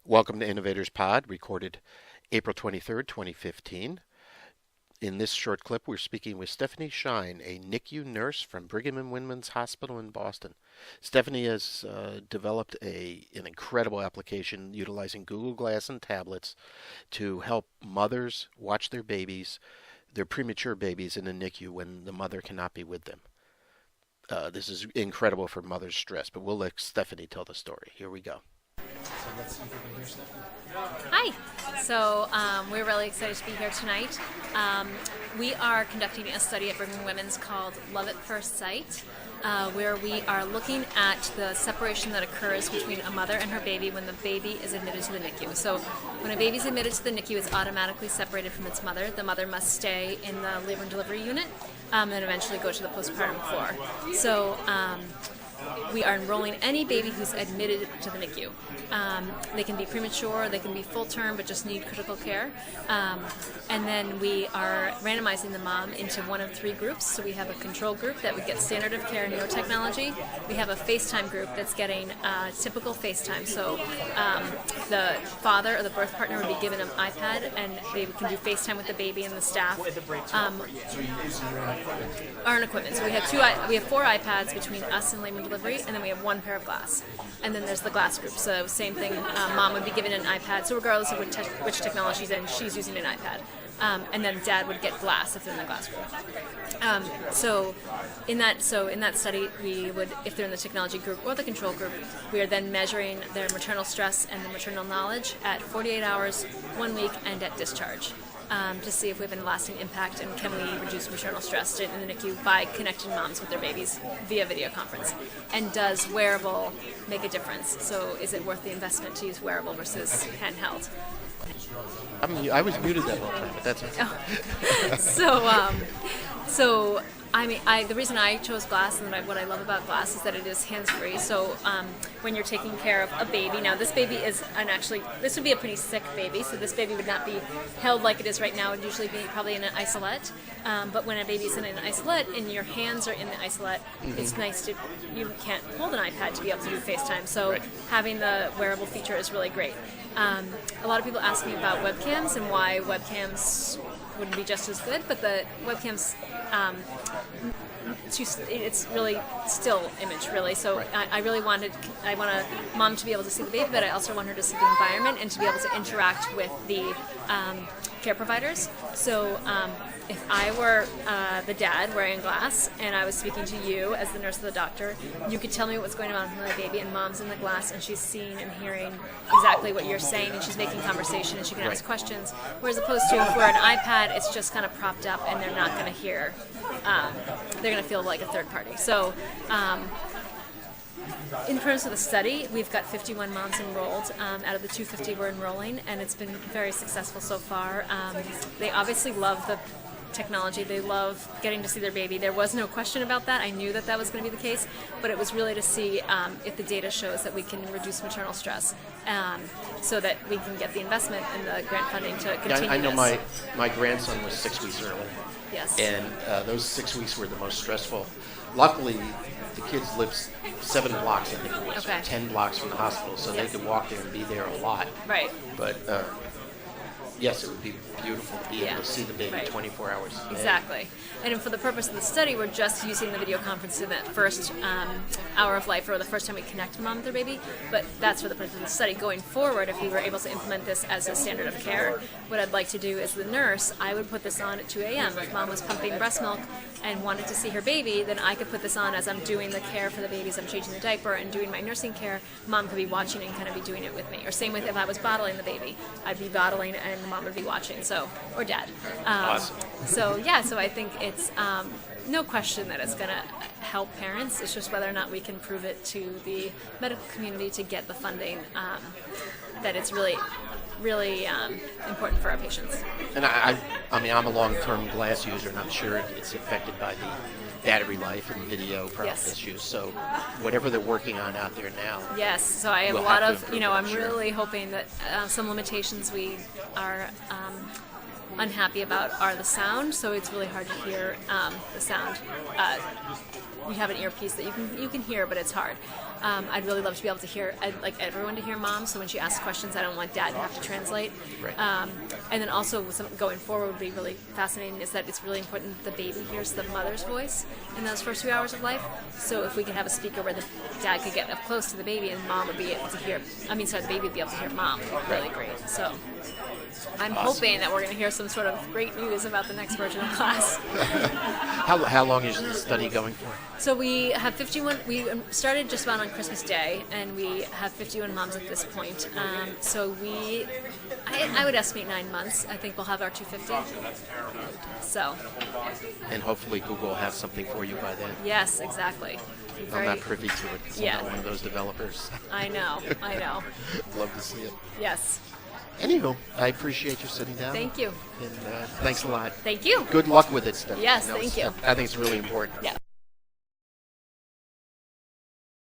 Welcome to Innovators Pod, recorded April 23rd, 2015. In this short clip, we're speaking with Stephanie Shine, a NICU nurse from Brigham and Women's Hospital in Boston. Stephanie has developed an incredible application utilizing Google Glass and tablets to help mothers watch their babies, their premature babies in the NICU when the mother cannot be with them. This is incredible for mother's stress, but we'll let Stephanie tell the story. Here we go. So let's see if we can hear Stephanie. Hi. So we're really excited to be here tonight. We are conducting a study at Brigham and Women's called Love at First Sight, where we are looking at the separation that occurs between a mother and her baby when the baby is admitted to the NICU. So when a baby is admitted to the NICU, it's automatically separated from its mother. The mother must stay in the labor and delivery unit and eventually go to the postpartum floor. So we are enrolling any baby who's admitted to the NICU. They can be premature, they can be full term, but just need critical care. And then we are randomizing the mom into one of three groups. So we have a control group that would get standard of care neurotechnology. We have a FaceTime group that's getting typical FaceTime. So the father or the birth partner would be given an iPad, and they can do FaceTime with the baby and the staff. Our own equipment. So we have four iPads between us and labor and delivery, and then we have one pair of glass. And then there's the glass group. So same thing, mom would be given an iPad. So regardless of which technology she's in, she's using an iPad. And then dad would get glass if they're in the glass group. So in that study, we would, if they're in the technology group or the control group, we are then measuring their maternal stress and the maternal knowledge at 48 hours, 1 week, and at discharge. To see if we have any lasting impact and can we reduce maternal stress in the NICU by connecting moms with their babies via video conference. And does wearable make a difference? So is it worth the investment to use wearable versus handheld? I was muted that whole time, but that's okay. So the reason I chose glass and what I love about glass is that it is hands-free. So when you're taking care of a baby, now this baby is this would be a pretty sick baby, so this baby would not be held like it is right now. It would usually be probably in an isolette. But when a baby's in an isolette and your hands are in the isolette, it's nice you can't hold an iPad to be able to do FaceTime. So having the wearable feature is really great. A lot of people ask me about webcams and why webcams wouldn't be just as good, but the webcams, it's really still image, really. So I want a mom to be able to see the baby, but I also want her to see the environment and to be able to interact with the care providers. So if I were the dad wearing glass and I was speaking to you as the nurse or the doctor, you could tell me what's going on with my baby, and mom's in the glass and she's seeing and hearing exactly what you're saying, and she's making conversation and she can ask questions. Whereas opposed to if we're an iPad, it's just kind of propped up and they're not going to hear. They're going to feel like a third party. So in terms of the study, we've got 51 moms enrolled. Out of the 250 we're enrolling, and it's been very successful so far. They obviously love the technology. They love getting to see their baby. There was no question about that. I knew that was going to be the case, but it was really to see if the data shows that we can reduce maternal stress, so that we can get the investment and the grant funding to continue. I know my grandson was 6 weeks early. Yes. And those 6 weeks were the most stressful. Luckily, the kids lived 7 blocks, I think it was, or 10 blocks from the hospital, so they could walk there and be there a lot. Right. But yes, it would be beautiful to be able to see the baby 24 hours a day. Exactly. And for the purpose of the study, we're just using the video conference in that first hour of life, or the first time we connect mom with their baby. But that's for the purpose of the study. Going forward, if we were able to implement this as a standard of care, what I'd like to do as the nurse, I would put this on at 2 a.m. If mom was pumping breast milk and wanted to see her baby, then I could put this on as I'm doing the care for the babies. I'm changing the diaper and doing my nursing care. Mom could be watching and kind of be doing it with me. Or same with if I was bottling the baby. I'd be bottling and mom would be watching. So, or dad. Awesome. So I think it's no question that it's going to help parents. It's just whether or not we can prove it to the medical community to get the funding that it's really important for our patients. And I'm a long-term glass user, and I'm sure it's affected by the battery life and video issues. So whatever they're working on out there now. Yes. So I have a lot of, I'm really hoping that some limitations we are unhappy about are the sound, so it's really hard to hear the sound. We have an earpiece that you can hear, but it's hard. I'd really love to be able to hear, I'd like everyone to hear Mom, so when she asks questions, I don't want Dad to have to translate. Right. And then also, going forward would be really fascinating is that it's really important the baby hears the mother's voice in those first few hours of life. So if we could have a speaker where the Dad could get up close to the baby and Mom would be able to hear, the baby would be able to hear Mom, really great. So I'm hoping that we're going to hear some sort of great news about the next version of class. How long is the study going for? So we have 51. We started just about on Christmas Day, and we have 51 moms at this point. So I would estimate 9 months. I think we'll have our 250. So. And hopefully Google will have something for you by then. Yes, exactly. I'm not privy to it because I'm not one of those developers. I know. Love to see it. Yes. Anywho, I appreciate you sitting down. Thank you. And thanks a lot. Thank you. Good luck with it, Stephanie. Yes, thank you. I think it's really important. Yeah.